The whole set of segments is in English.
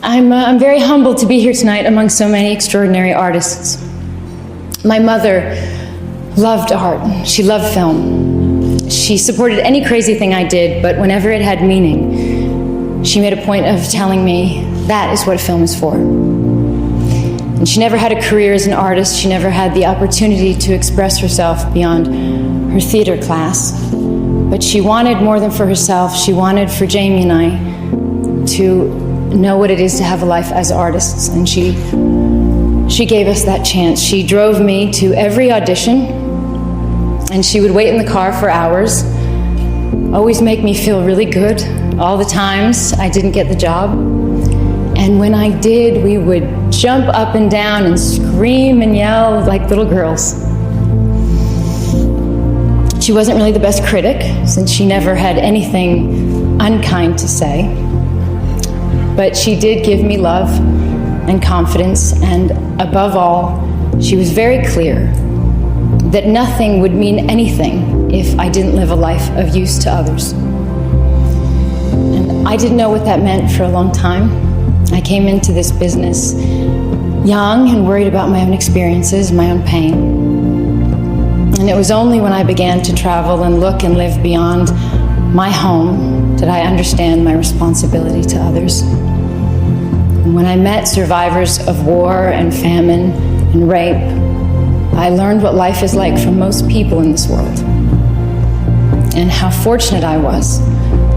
I'm very humbled to be here tonight among so many extraordinary artists. My mother loved art. She loved film. She supported any crazy thing I did, but whenever it had meaning, she made a point of telling me that is what film is for. And she never had a career as an artist. She never had the opportunity to express herself beyond her theater class. But she wanted more than for herself. She wanted for Jamie and I to know what it is to have a life as artists. And she gave us that chance. She drove me to every audition, and she would wait in the car for hours, always make me feel really good all the times I didn't get the job. And when I did, we would jump up and down and scream and yell like little girls. She wasn't really the best critic, since she never had anything unkind to say. But she did give me love and confidence, and above all, she was very clear that nothing would mean anything if I didn't live a life of use to others. And I didn't know what that meant for a long time. I came into this business young and worried about my own experiences, my own pain. And it was only when I began to travel and look and live beyond my home did I understand my responsibility to others. And when I met survivors of war and famine and rape, I learned what life is like for most people in this world, and how fortunate I was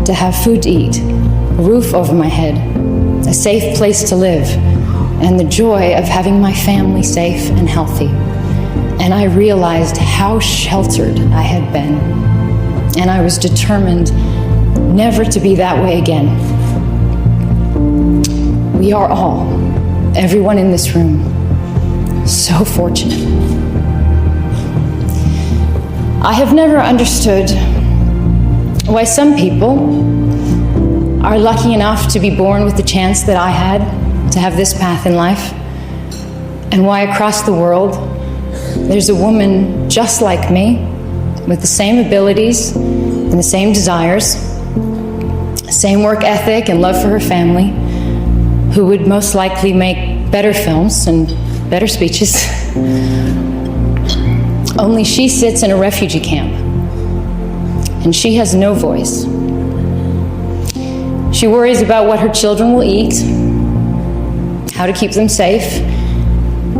to have food to eat, a roof over my head, a safe place to live, and the joy of having my family safe and healthy. And I realized how sheltered I had been, and I was determined never to be that way again. We are all, everyone in this room, so fortunate. I have never understood why some people are lucky enough to be born with the chance that I had to have this path in life, and why across the world there's a woman just like me with the same abilities and the same desires, same work ethic and love for her family, who would most likely make better films and better speeches. Only she sits in a refugee camp, and she has no voice. She worries about what her children will eat, how to keep them safe,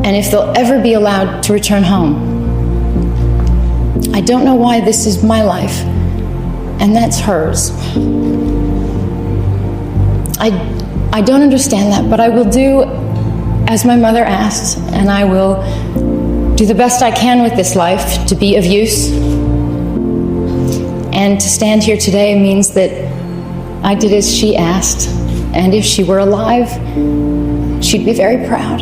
and if they'll ever be allowed to return home. I don't know why this is my life, and that's hers. I don't understand that, but I will do as my mother asked, and I will do the best I can with this life to be of use. And to stand here today means that I did as she asked, and if she were alive, she'd be very proud.